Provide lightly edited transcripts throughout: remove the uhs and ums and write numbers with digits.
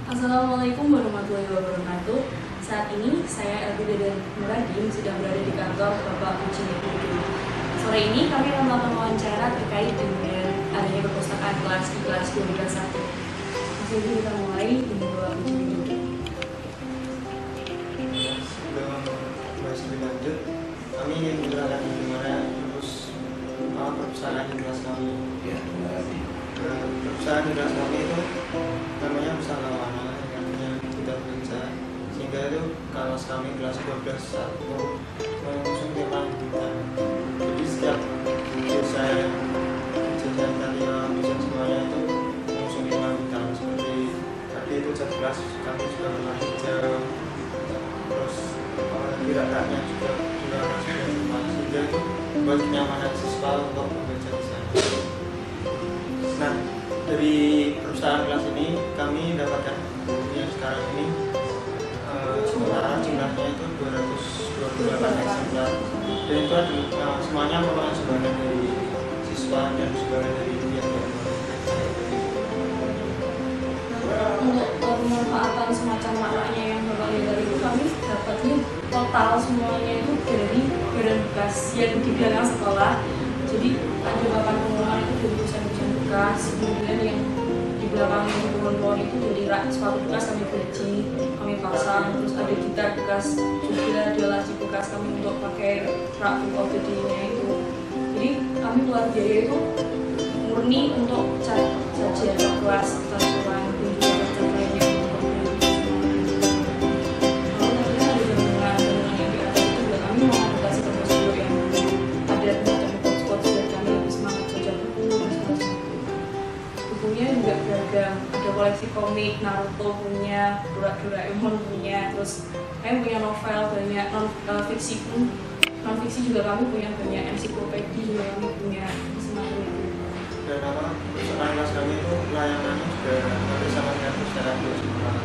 Assalamualaikum warahmatullahi wabarakatuh. Saat ini saya Elvida dan Muradin sedang berada di kantor Bapak Puji Nekudu. Sore ini kami akan melakukan wawancara terkait dengan adanya perpustakaan kelas di kelas 12.1. Langsung kita mulai dengan Bapak Puji Nekudu. Sebelum bahas lebih lanjut, kami ingin menjelaskan bagaimana perpustakaan di kelas kami. Perpustakaan di kelas kami itu namanya pustaka warna, artinya tidak baca, sehingga itu kelas kami kelas 12.1 mengusung tema bintang. Jadi setiap dosen tadi dosen semuanya itu mengusung tema bintang, seperti tadi itu cat kelas kami juga warna hijau, terus geraknya juga warna hijau, sehingga itu buat kenyamanan siswa untuk membaca di sana. Nah, dari perpustakaan kelas ini kami dapatkan buku yang sekarang ini sementara jumlahnya itu 228 eksemplar, dan itu adalah semuanya merupakan sumbangan dari siswa dan sumbangan dari pihak Untuk pemanfaatan semacam maknanya yang Bapak lihat tadi itu kami dapatnya total semuanya itu dari barang bekas yang di belakang sekolah. Jadi ada papan pengumuman itu dari tulisan-tulisan bekas, kemudian yang di belakang yang pohon-pohon itu dari rak sepatu bekas kami gaji, kami pasang, terus ada gitar bekas juga, ada laci bekas kami untuk pakai rak book of the day-nya itu. Jadi kami keluar biaya itu murni untuk cat saja kelas kita kurang dan juga cat lainnya untuk lalu tentunya ada gabungan yang di atas itu juga kami mengadaptasi prosedur yang ada semacam quotes buat kami lebih semangat baca buku dan semacam itu. Bukunya juga beragam, ada koleksi komik, Naruto punya, Doraemon punya, terus kami punya novel banyak, fiksi pun, non fiksi juga kami punya banyak, ensiklopedia juga kami punya, semacam itu. dan perpustakaan kelas kami itu layanannya juga hampir sama dengan perpustakaan di sekolah.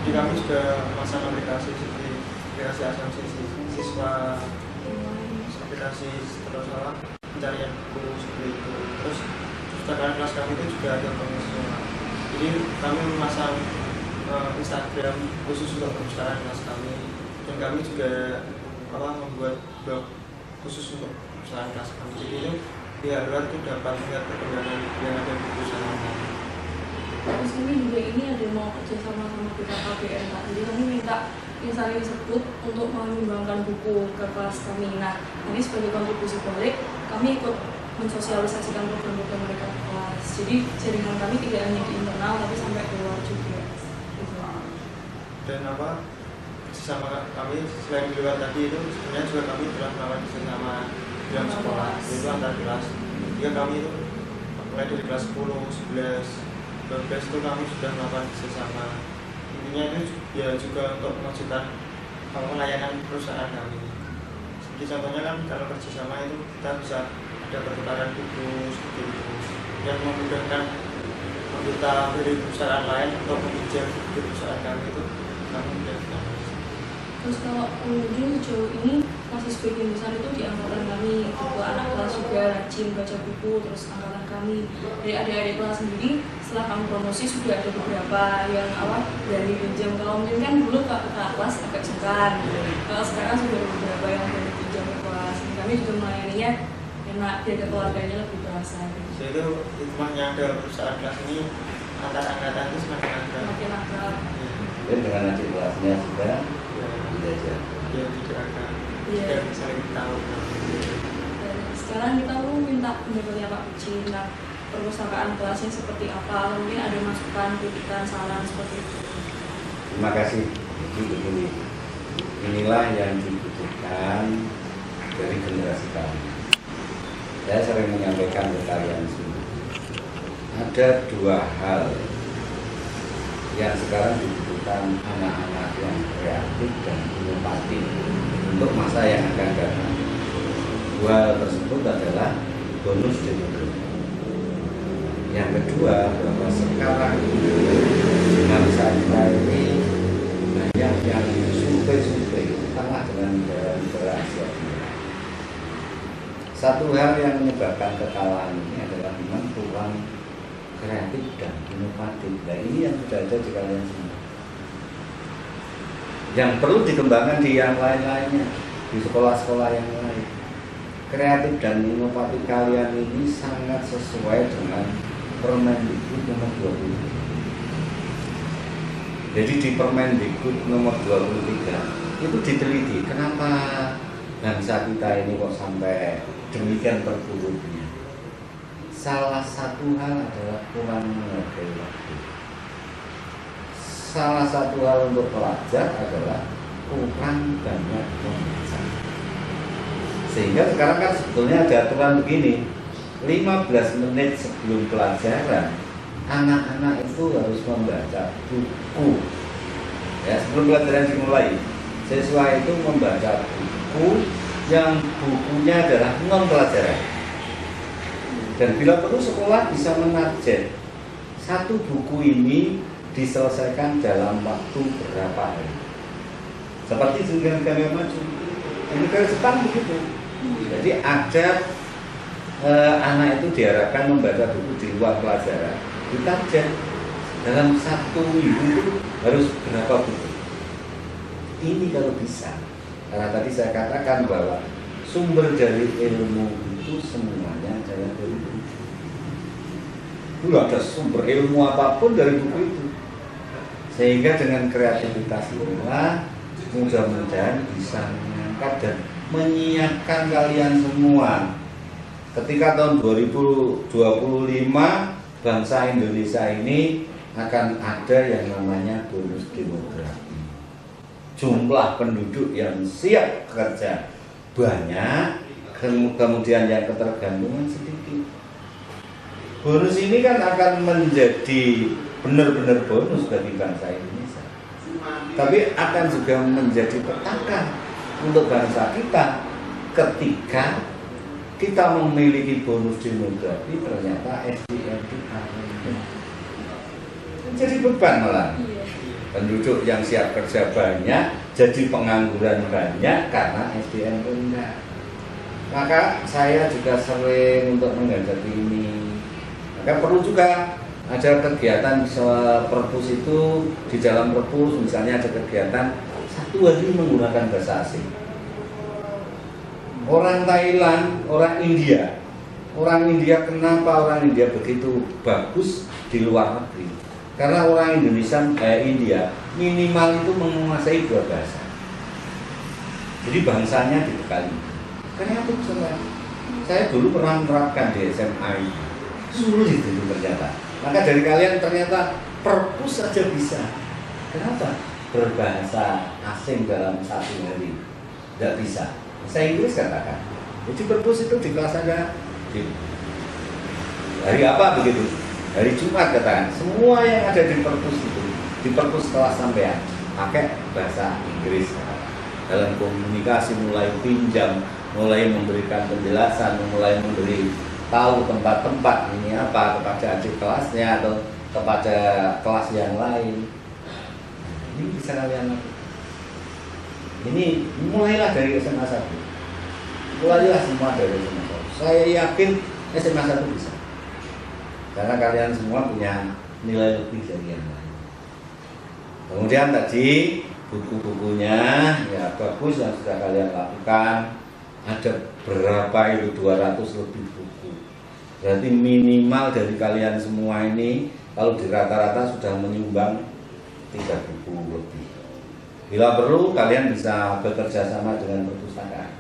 Jadi kami juga memasang aplikasi seperti aplikasi asumsi siswa, aplikasi terus pencarian buku seperti itu. Terus perpustakaan kelas kami itu juga ada promosional. Jadi kami memasang Instagram khusus untuk perpustakaan kelas kami, dan kami juga membuat blog khusus untuk perpustakaan kelas kami. Jadi itu pihak luar itu dapat melihat perkembangan yang ada di perpustakaan kami. Terus kami juga ini ada mau kerja sama BKKBN Pak. Jadi kami minta instansi tersebut untuk menyumbangkan buku ke kelas kami. Nah, ini sebagai kontribusi balik, kami ikut mensosialisasikan program-program mereka ke kelas. Jadi jaringan kami tidak hanya di internal, tapi sampai keluar juga. Gitu. Dan kerjasama kami selain di luar tadi itu sebenarnya juga kami telah melakukan kerjasama dalam sekolah, yaitu antar kelas. Jika kami itu mulai dari kelas 10, 11, 12 itu kami sudah melakukan kerjasama. Intinya itu ya juga untuk memajukan pelayanan perusahaan kami. Seperti contohnya kan kalau kerjasama itu kita bisa ada pertukaran buku seperti itu, yang memudahkan anggota dari perusahaan lain untuk meminjam di perusahaan kami itu kami mudahkan. Terus kalau pengunjung sejauh ini masih sebagian besar itu di angkatan kami, juga anak kelas juga rajin baca buku, terus angkatan kami dari adik-adik kelas sendiri setelah kami promosi sudah ada beberapa yang dari pinjam. Kalau mungkin kan dulu ke kelas agak sungkan, kalau sekarang sudah ada beberapa yang dari pinjam ke kelas. Kami juga melayaninya enak, biar keluarganya lebih terasa. Jadi itu hikmahnya ada perusahaan kelas ini, antar angkatan itu semakin akrab. Semakin akrab. Dan dengan adik kelasnya juga tidak aja. Ya tidak akan. Iya. Dan saling tahu. Dan sekarang kita mau minta pendapatnya Pak Puji tentang perpustakaan kelasnya seperti apa, mungkin ada masukan, kritikan, saran seperti itu. Terima kasih. Jadi begini, inilah yang dibutuhkan dari generasi kami. Saya sering menyampaikan ke kalian semua. Ada dua hal yang sekarang dibutuhkan anak-anak yang kreatif dan inovatif untuk masa yang akan datang. Dua hal tersebut adalah bonus demografi. Yang kedua, bahwa sekarang dengan saya ini banyak yang survei tengah dengan negara Asia. Satu hal yang menyebabkan kekalahan ini adalah memang ruang kreatif dan inovatif. Nah, ini yang sudah ada di kalian semua. yang perlu dikembangkan di yang lain-lainnya, di sekolah-sekolah yang lain. Kreatif dan inovatif kalian ini sangat sesuai dengan Permendikbud nomor 23. Jadi di Permendikbud nomor 23 itu diteliti kenapa bangsa kita ini kok sampai demikian terpuruknya. Salah satu hal adalah kurang menghargai waktu. Salah satu hal untuk pelajar adalah kurang banyak membaca. Sehingga sekarang kan sebetulnya ada aturan begini, 15 menit sebelum pelajaran anak-anak itu harus membaca buku. Ya, sebelum pelajaran dimulai, siswa itu membaca buku yang bukunya adalah non pelajaran. Dan bila perlu sekolah bisa menarget satu buku ini diselesaikan dalam waktu berapa hari. Seperti negara-negara maju, di negara Jepang begitu. Jadi ada anak itu diharapkan membaca buku di luar pelajaran, ditarget dalam 1 minggu itu harus berapa buku. Ini kalau bisa, karena tadi saya katakan bahwa sumber dari ilmu itu semuanya adalah dari buku. Tidak ada sumber ilmu apapun dari buku itu. Sehingga dengan kreativitas inilah mudah-mudahan bisa mengangkat dan menyiapkan kalian semua ketika tahun 2025 bangsa Indonesia ini akan ada yang namanya bonus demografi. Jumlah penduduk yang siap kerja banyak, kemudian yang ketergantungan sedikit. Bonus ini kan akan menjadi benar-benar bonus bagi bangsa Indonesia, tapi akan juga menjadi petaka untuk bangsa kita ketika kita memiliki bonus demografi ternyata SDM kita jadi beban malah. Penduduk yang siap kerja banyak, jadi pengangguran banyak karena SDM rendah. Maka saya juga sering untuk menghadapi ini. Maka perlu juga ada kegiatan perpus itu, di dalam perpus misalnya ada kegiatan 1 hari menggunakan bahasa asing. Orang Thailand, orang India kenapa orang India begitu bagus di luar negeri? Karena orang Indonesia, India minimal itu menguasai 2 bahasa. Jadi bangsanya dibekali. Kreatif sekali. Saya dulu pernah menerapkan di SMA, sulit itu ternyata. Maka dari kalian ternyata perpus saja bisa. Kenapa? Berbahasa asing dalam 1 hari tidak bisa. Saya Inggris katakan. Jadi perpus itu di kelas ada di hari apa begitu? Hari Jumat katakan. Semua yang ada di perpus itu, di perpus kelas sampean pakai bahasa Inggris. Dalam komunikasi mulai pinjam, mulai memberikan penjelasan, mulai memberi tahu tempat-tempat ini apa kepada adik kelasnya atau kepada kelas yang lain. Ini bisa kalian lakukan. Ini mulailah dari SMA 1. Mulailah semua dari SMA 1. Saya yakin SMA 1 bisa. Karena kalian semua punya nilai lebih dari yang lain. Kemudian tadi buku-bukunya ya bagus yang sudah kalian lakukan. Ada berapa itu 200 lebih buku. Berarti minimal dari kalian semua ini kalau di rata-rata sudah menyumbang 3 buku lebih. Bila perlu kalian bisa bekerja sama dengan perpustakaan.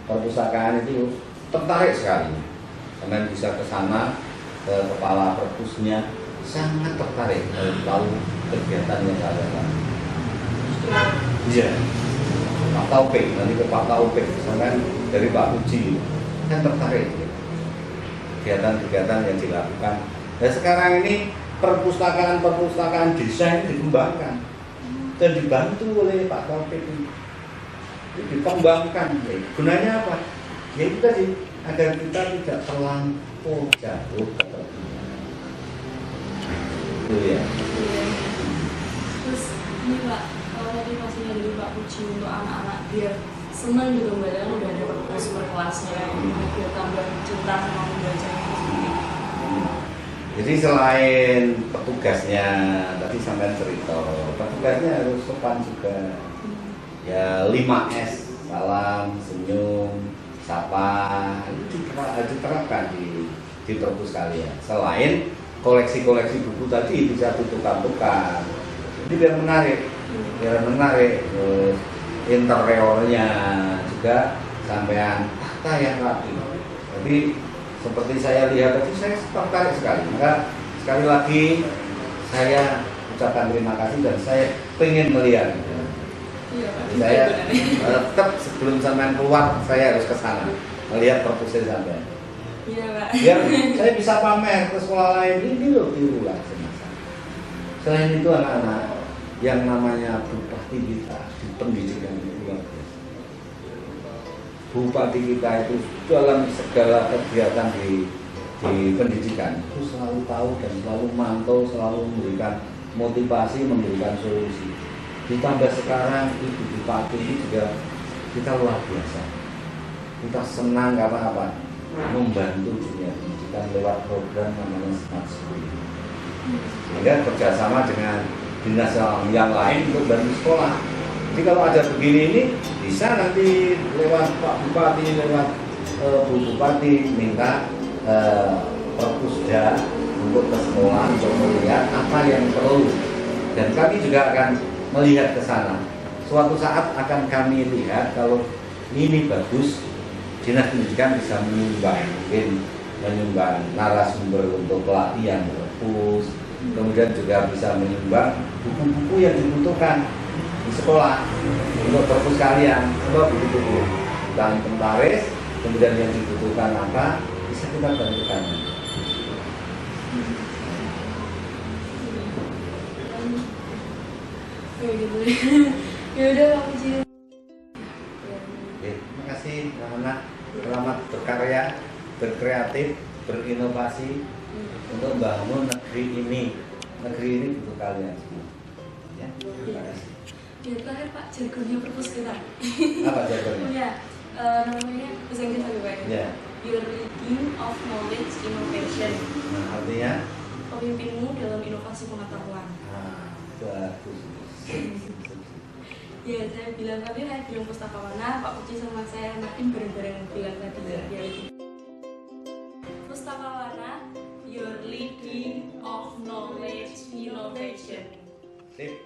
Perpustakaan itu tertarik sekali. Kalian bisa ke sana, ke kepala perpusnya, sangat tertarik tahu kegiatan yang kalian lakukan. Iya. Pak Taufik, nanti ke Pak Taufik, sampai dari Pak Puji, kan tertarik kegiatan-kegiatan yang dilakukan. Dan sekarang ini perpustakaan desa ini dikembangkan dan dibantu oleh Pak Taufik ini. Dikembangkan. Gunanya apa? Ya itu tadi, agar kita tidak terlampau jauh ke tertinggal. Itu ya. Terus ini Pak, kalau tadi pastinya dari Pak Puji untuk anak-anak biar senang gitu Mbak, dan udah ada perpus per kelasnya, biar tambah cinta sama membacanya sendiri. Jadi selain petugasnya tadi sampai cerita, tugasnya harus sopan juga. Ya 5S, salam, senyum, sapa, itu diterapkan di perpus kalian. Selain koleksi-koleksi buku tadi bisa tutup-tutupan. Jadi biar menarik, terus interiornya juga sampean tata yang rapi. Jadi seperti saya lihat tadi, saya tertarik sekali. Maka sekali lagi saya ucapkan terima kasih dan saya pengen melihat. Iya, Pak. Saya tetap sebelum sampean keluar saya harus ke sana melihat perpusnya sampean. Iya, Pak. Biar saya bisa pamer ke sekolah lain, ini loh diulang semasa. Selain itu anak-anak yang namanya bupati kita di pendidikan itu luar biasa. Bupati kita itu dalam segala kegiatan di pendidikan itu selalu tahu dan selalu mantau, selalu memberikan motivasi, memberikan solusi. Ditambah sekarang Ibu Bupati ini juga kita luar biasa. Kita senang karena apa? Membantu dunia pendidikan lewat program namanya Smart School. Sehingga kerjasama dengan dinas yang lain untuk bantu sekolah. Jadi kalau ada begini ini bisa nanti lewat Pak Bupati, lewat Bu Bupati minta perpusda untuk ke sekolah untuk melihat apa yang perlu. Dan kami juga akan melihat ke sana. Suatu saat akan kami lihat kalau ini bagus, dinas pendidikan bisa menyumbang narasumber untuk pelatihan perpus, kemudian juga bisa menyumbang buku-buku yang dibutuhkan di sekolah untuk perpus kalian. Coba buku-buku tentang inventaris, kemudian yang dibutuhkan apa, bisa kita bantukan. Ya udah, Pak Puji. Terima kasih anak-anak, selamat berkarya, berkreatif, berinovasi untuk membangun negeri ini. Negeri ini butuh kalian semua. Ya, terima kasih. Ya, terakhir Pak, jargonnya perpus kita. Apa jargonnya? Ya, namanya bahasa Inggris lagi Pak. Ya. Your leading of knowledge innovation. Nah, artinya? Pemimpinmu dalam inovasi pengetahuan. Bagus. Ya, saya bilang tadi, saya bilang Pustakawana, Pak Puji sama saya makin bareng-bareng bilang tadi ya itu. Pustakawana, your leading of knowledge innovation. Sip.